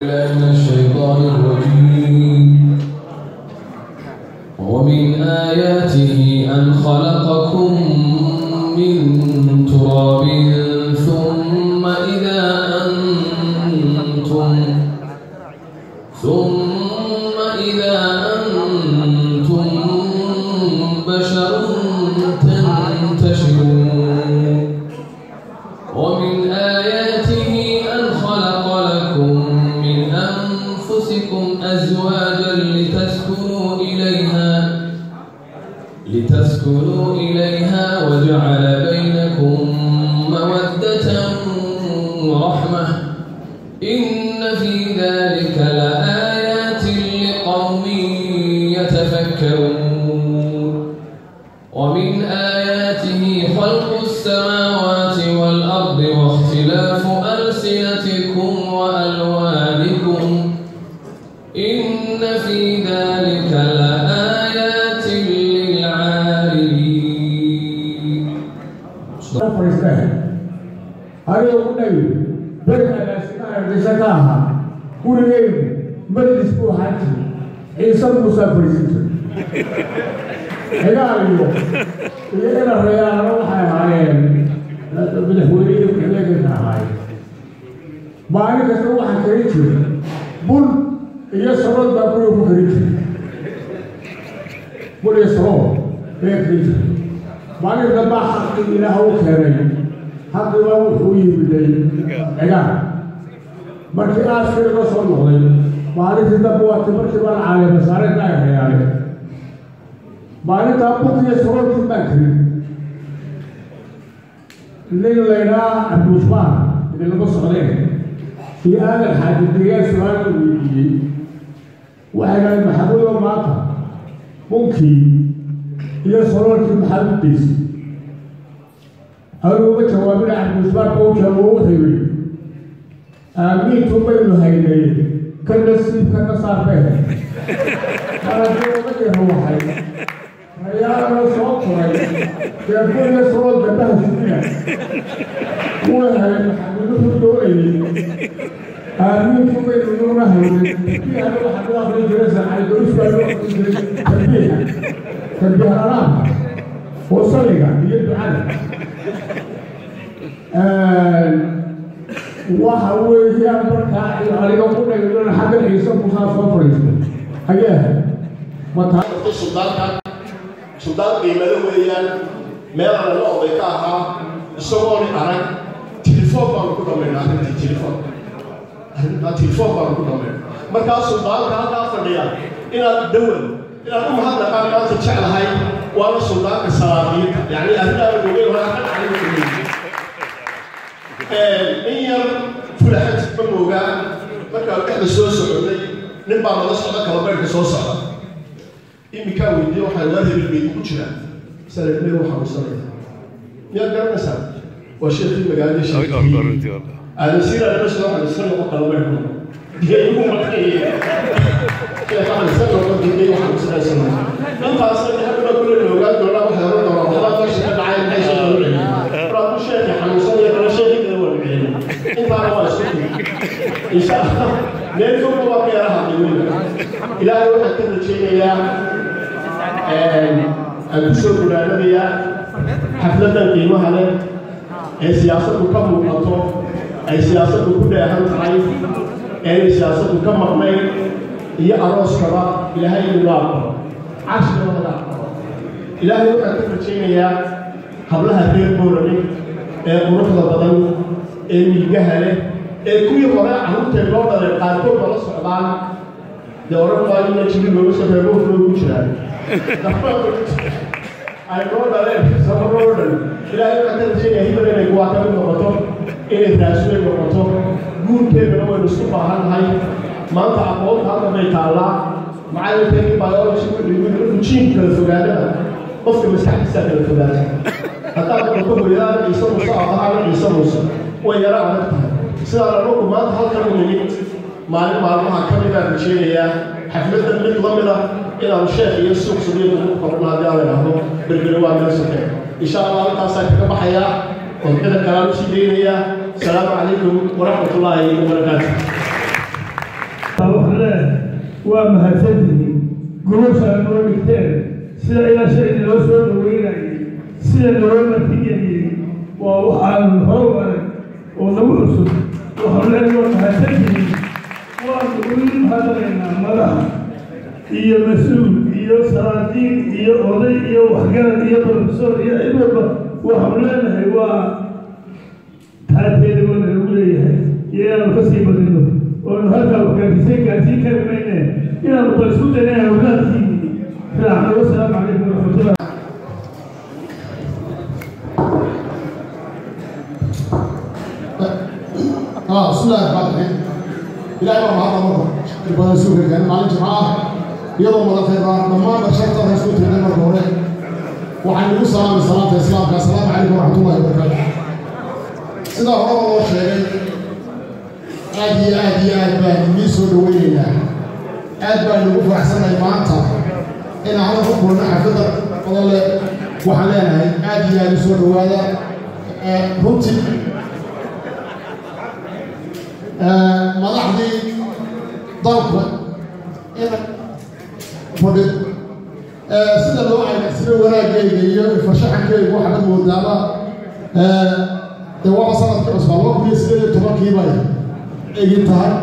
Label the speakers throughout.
Speaker 1: من الشيطان الرجيم ومن آياته أن خلقكم من تراب ثم إذا أنتم بشر تنتشرون ومن آياته أن خلق لكم من أنفسكم أزواجا لتسكنوا إليها وجعل بينكم مودة ورحمة إن في ذلك لآيات لقوم يتفكرون ومن آياته خلق السماوات والأرض واختلاف ألسنتكم وألوانكم إن في ذلك لآيات للعالمين. هذا النبي بركة الأسماء بشكاها كوريين مجلس بوحاتي عيسى مسافر ستر هذا اليوم إذا الرجال روحه هاي بالحورية وكذا هاي ما أنا كسروه حكيتي بول يسرون بابلو كريتي بول يسرون كريتي ما أنا كبا حق إلى هو كريم حق الله هو يبدي إذا مركي آخر رسول الله ما أنا تدبوا تمركي بالعالم بسارة لا يعني ما أنا تابوت يسرون في المكري لينا المجمع اللي نبص عليه في هذا الحديث سؤال ويجي وحنا المحبوب ومعطى ممكن يسرون في المحل بيس هلو بجواب عن المجمع بوجه ووحي آمين ثم يلهيني كالنسيب كالنصار به أنا جو هو حي يا رسول الله يقول يسرون جبهة الدنيا وهي المحبوب في الدوري آمين ثم يلهيني في هذا الحديث في الجلسة على الدروس والوقت تنبيه الأرام وصلقة يدعو وحاول يعبر على يوم يقولون حاجة عيسى مسافر فريسة حاجة ما تعرف
Speaker 2: سلطان قيمة ويان ما أنا لا أبيكها الصورة أنا تلفون باركودا من هذا تلفون باركودا من مركز سلطان هذا فريان إلى الدول إلى هذا كان تشعل هاي وأنا سلطان السلامية يعني أهلا بقول ولا أحد عليه إير فلحت بموجا مركب كذا سوسة عندي نبى نص على كلامك سوسة إمكان ودي واحد ذهب البيت كشنا سنة 2 سنة يا جماعة سنة والشيخ المجال الشيخ أنا سير أنا بس واحد سنة وكلامك يوم ما كي كيف أنا سنة وكذي واحد سنة من فاصل هذا كل الوقت دولا وحضر دولا هذا فاش بعين عيش دولا رأوا الشيخ حمصان يا الشيخ إن كان هو الشيء إن شاء الله نرجو بابا راح يقول إلى يوم الدين شيء يا البشر النبي حفلة القيمة على السياسة كم مقطع السياسة كل أهم تعريف السياسة كم مقمع هي أراس كذا إلى هاي الوقت 10 ولا إلى يوم الدين شيء يا قبلها غير مورني قروح البدن المجهلة كل مرة عمود تبغى القارئ ولا صعبان دوران قايم نشيل لوس تبغى فلوس كشري أيقون عليه سمرون إلى يوم أنت تجي هي بره نقوى كم مقطع إيه دراسة مقطع نون تبغى نقول نسوق هاي ما تعبوا هذا ما يطلع مع التاني بايولوجي يقولون تشين كالفجالة بس كمسح سهل الفجالة حتى لو يا يسمو صعب هذا يسمو ويرى عادتها سأل لكم ما تحصل مني ما كم يبغى شيء يا حفلة المطلمة إلى الشيخ يسوق صديق قرنا هذا له بالجواب السكين إن شاء الله تصير كم حياة وكذا كلام سيدنا السلام عليكم ورحمة الله وبركاته.
Speaker 1: ومهتدي قروش المولدين سيدا إلى شيء الأسود ويني سيدا الأولى تيجي ووحى الهوى ونوصل وحلال ومهتدي وأقول هذا لنا مرة هي مسؤول هي سرادين هي قضي هي وحقان هي بروفيسور هي إبرة وحلال هو هذه الأولى هي القصيبة منه وهذا وكان في كلمة إلى مقصود لنا أولادي فأحنا والسلام عليكم ورحمة الله.
Speaker 3: بسم الله الرحمن الرحيم. إلهي ما هذا مرة يبغى نسوق الجنة مع الجماعة يوم مرة خيرا لما بشرت رسول الله مرة وعن يقول سلام السلام السلام عليكم ورحمة الله وبركاته. سيدا هو الله شيء aad baan idin soo dhaweynaynaa aad baan ugu faraxsanahay maanta in aan ku kulno xafladda odole waxaan leenahay aad u soo dhawaada runtii madaxdii dalka in fadhid sida loo sida wanaaggeeda iyo farshaxankeyga waxaad moodaaba dee waa sanadka cusbaa 2018 bay egintahay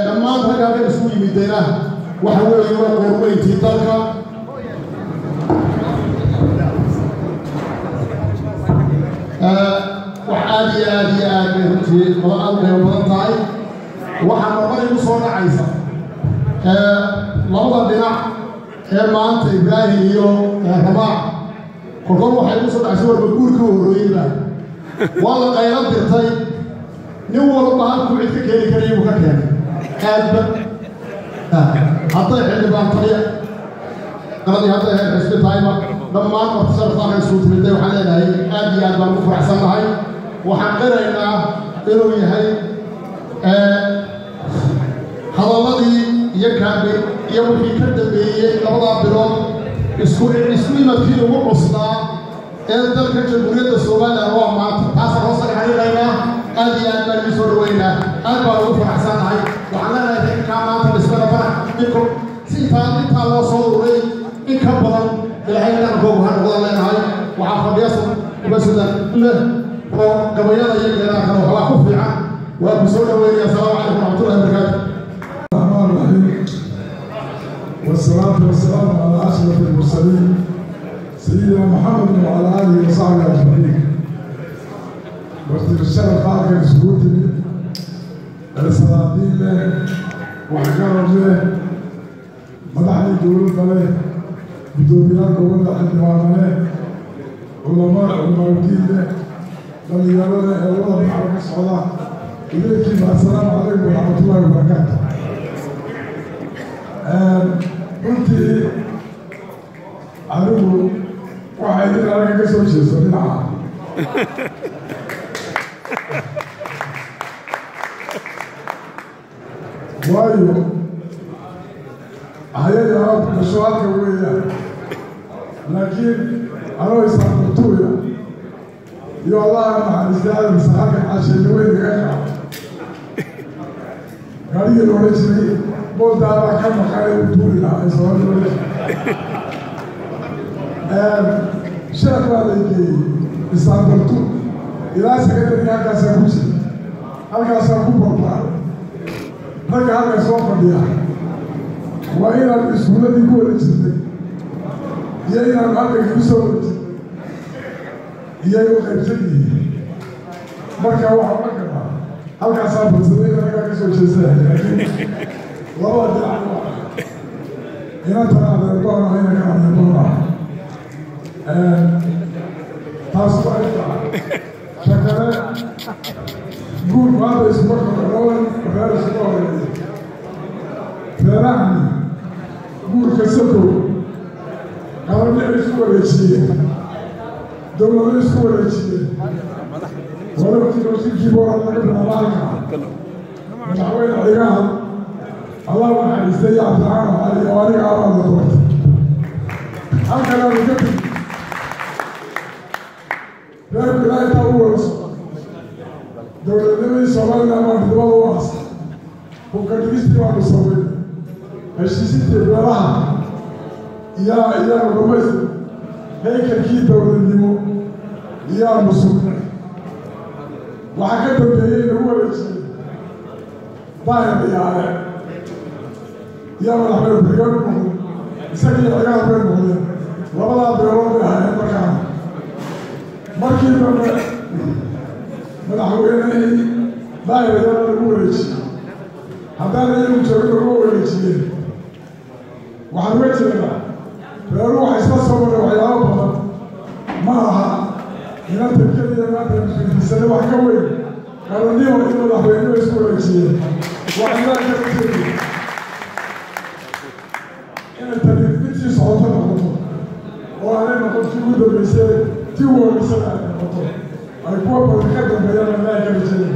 Speaker 3: dhammaan ragaaga isugu yimidayna waxa weeye waa qormayntii dalka wax aad bay runtii aad bay badan tahay waxaa marmar igu soo dhacaysa labada dhinac ee maanta Ibraahim iyo Rabaax kolkol waxay ku soo dhacay warba guurka horreeyay waa la qayb dirtay nin walba halku cid ka keeni karay uu ka keenay aadba hadda xildhibaan taliya qaladii hadda ay xisbi taayba dhammaan martisharafta isugu timid waxaan leenahay aad baan u faraxsanahay waxaan qiraynaa inuu yahay hadalladii iyo kaabe iyo wixii ka dambeeyay labada bilood isku imadkii ugu cusnaa ee dalka jamhuuriyadda Soomaaliya waa maanta taas oo sax xiriirayna aad baan u soo dhaweynaa aad baan ugu faraxsanahay waxaan leenahay in ka maanta isbara farax midko si inta loo soo ururay in ka badan ilaahay aan goob ahaan wada leenahay waxaa fadhiyasa ubasada leh oo gabayada iyo geeraha kale waxa ku fiican waa ku soo dhaweynaa salaamu calaykum warahmatullahi wabarakatuh
Speaker 4: والصلاة والسلام على أشرف المرسلين سيدنا محمد وعلى آله وصحبه أجمعين. واسترشاد الخارج السكوتي السلاطين له وحكام له مدحني دولة له بدوبيان قولنا حدوان له علماء الدين له لم يرى له الله بحرم الصلاة إليكم السلام عليكم ورحمة الله وبركاته. runtii anigu waxay in anaga ka soo jeeso dhinaca waayo hayada mashruucaadka weeyaan laakiin anoo isaaqutuuya iyo allaha maxariistaadisa halkan casheeye weynaga gaarigii la odhan jiray boldaabaa ka maqanay u tuuri lahaa sababtooda sheekh baa la geeyey istaanbultu ilaa sekretariga halkaasaa ku jira halkaasaa ku barbaaray ragga halkaa soo fadhiya waa inaan iskuuladii ku wada jirtay iyo inaan halkagii ku soo wada jirtay iyay u qaybsan yihiin marka waxaa la gadaa halkaasaa badsaday in anagaa ka soo jeesanahay laakiin labada dhinac inantana adeerdoona ayna ka adeerdoona taas waa inta shakale guurku hadda isuma kordhowan reer isuma horeeyay reerahani guurka sakow qabannici isku wareejiyeen dowlado isku wareejiyeen ولكن بورا لك بالعلاقة مدعوين عيال الله محرستي عبد العالم علي واري عرام الدولة هكذا نكتب ذلك لا يتعوى dowladii Soomaaliya ama dibadda u aas oo ka dhigistay waa soo heshiisiinta beelaha iyo rumays haykalkii dowladnimo iyo musuqmaasuq waxa ka dambeeyay lagu wareejiyay baay'adayaale iyo madaxweyne ku-xigeenku isagii laga hadlayo labada beelood ay ahaayeen markii dambe madaxweynihii baay'adayaale lagu wareejiyey haddana iyagu joogin lagu wareejiyeen waxaan uga jeedaa beeluhu waxay isla soo maray waxyaabo badan ma aha inanta keliya maanta fiidisane wax ka weyn qarannimo in madaxweynuhu isku wareejiyeen waxaan ilaahay ka rajeeyay inay tani midtii socoto noqoto oo aanay noqon tii ugu dambaysay tii ugu horreysana ay noqoto ay kuwa badan ka dambeeyaan ilaahay ka rajeeyay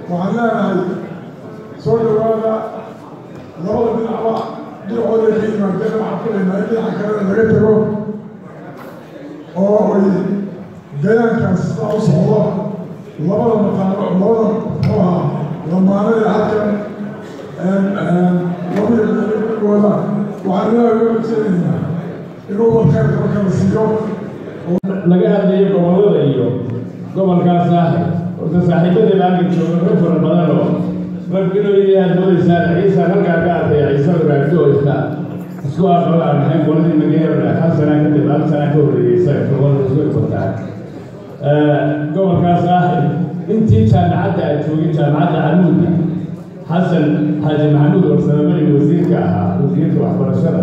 Speaker 4: waxaan leenahay soo dhawaada labada dhinacba dhinacooda ka yimaadeen waxaan filaynaa in dhinaca kalena laga tago oo ay gayaankaas sidaa u socdo labada mataano labada lamaanada halkan labada meelgooda waxaan ilaahay uga rajeynaynaa inuu wadkhayrka marka la siiyo
Speaker 1: laga hadlayo gobollada iyo gobolkaas horta saaxiibadii laanka jooga ka fara badan oo rag inuu yahay moodaysaan ciise halkaa ka arkay ciise waraagto oo isku aqalaan maxay qoladii magaceeda hal sana kadib hal sana ka horreeyay isaga gobolada isku ifataa gobolkaas intii jaamacadda ay joogin jaamacadda camuudka xasan xaaji maxamuud warsamamari wasiirka ahaa wasiirka waxbarashada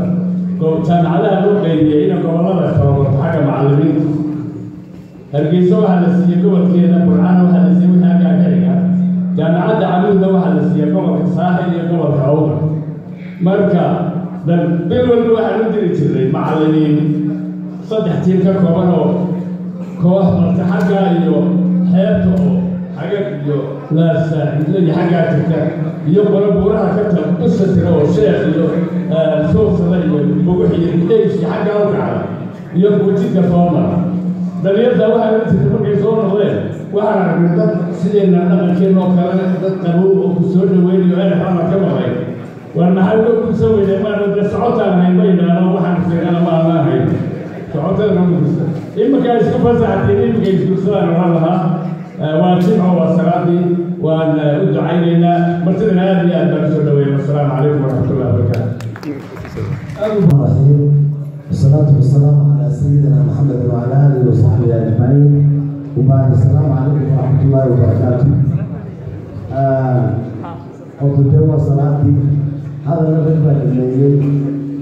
Speaker 1: jaamacadaha loo qeybiyey ina gobollada tababarto xagga macallimiinta hargeysa waxaa la siiyey gobolkeeda burcana waxaa la siiyey wixii halkaa ka xiga jaamacadda camuudna waxaa la siiyey gobolka saaxil iyo gobolka awga marka bil walba waxaan u diri jiray macallimiin 3 tiir ka kooban oo koox marka xagga iyo xeebta oo xagga iyo laasaacidla iyo xaggaa jirta iyo qolo buuraha ka dusha tira oo sheekh iyo soosada iyo buguxiyo idaysi xaggaa u kacda iyo buujidka soo mara dhalinyarta waxaa la jirta markay soo noqdeen waxaan aragnay dad sideenna dhaqankeen oo kale dad qabow oo ku soo dhaweynayo erexana ka maqay war maxay uga gudsan weynay maana de socotaan hayn ma yidhaahdo waxaan fiirana ma aan lahayn socotada ma gudsan iminkaa isku fasaxatay iminka isgursadaan waxaan lahaa waa jimco waa salaadii waan u ducaynaynaa martidana aad iyo aad baan usoo dhaweynay wasalaamu calaykum waraxmatullahi wabarakaatu
Speaker 5: والصلاة والسلام على سيدنا محمد وعلى آله وصحبه أجمعين وبعد السلام عليكم ورحمة الله وبركاته. قلت له صلاتي هذا الرجل اللي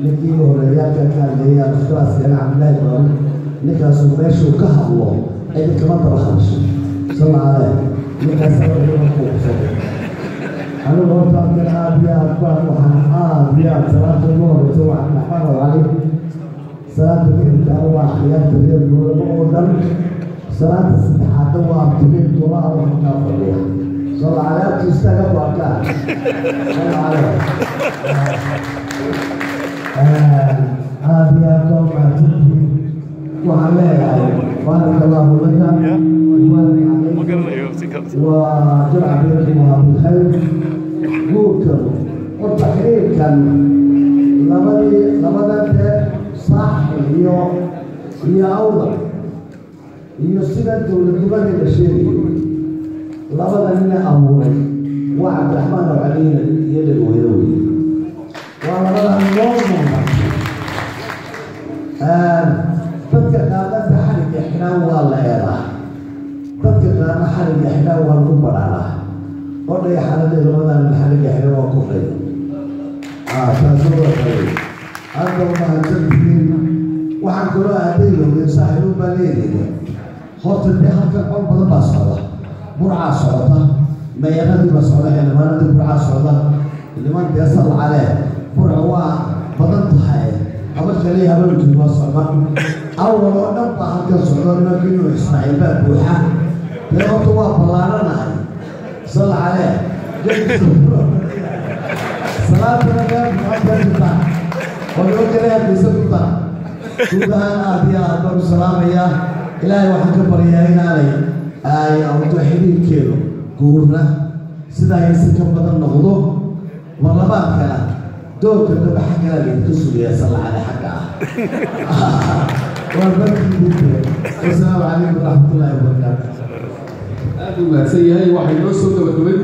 Speaker 5: لكي هو رجال كان لي خلاص أنا عم لا نكاس وماشي وكهر الله أيضا كمان ترخص صلى عليه نكاس أنا قلت أن أبيات أبيات صلاة الظهر وسوى الرحمن الرحيم صلاة الأربع خيار تغير الأردن صلاة الستحات وابتغير طلاء ومكافرية صلى عليه تستغل وكان صلى عليه هذه أقوم أتبه وعليها بارك الله لك وجمع بينكم بالخير قوتكم والتحرير كان لبدا صح هي أوضح هي سيدة الدولة الشيء لبدا من أموري وعبد الرحمن وعلينا يد الوهيوي ولبدا من نوم تذكر هذا حرق إحنا والله يرى تذكر هذا حرق إحنا والكبر على قلنا يا حلال لبدا من حرق إحنا وكفر تاسورة خير أنت وما تبين وحن كلها هديهم يساعدون بالليل خط البحر كان أول ما صعدة برعة صعدة ما يغني بصعدة يعني ما ندري برعة صعدة اللي ما بيصل عليه برعة بدن حياة عملت ليه هبل تجوا صعدة أول ما نبقى هكذا صعدة نبينه إسماعيل باب بوحة لما توا بلارنا صل عليه صلاة النبي محمد ولو كان بسبب سودان أبيا أبو السلام يا إلهي وحنا كبريائنا علي أي أو توحيدين كيلو guurna sidaa aysan ka badan noqdo warlabaadkana doorka daba xaggaa laydinka sugayaa sallacada xagga ah waa markii wasalaamu calaykum waraxmatullaahi wabarakaatu
Speaker 6: aad u mahadsan yahay waxay noo soo gabagabay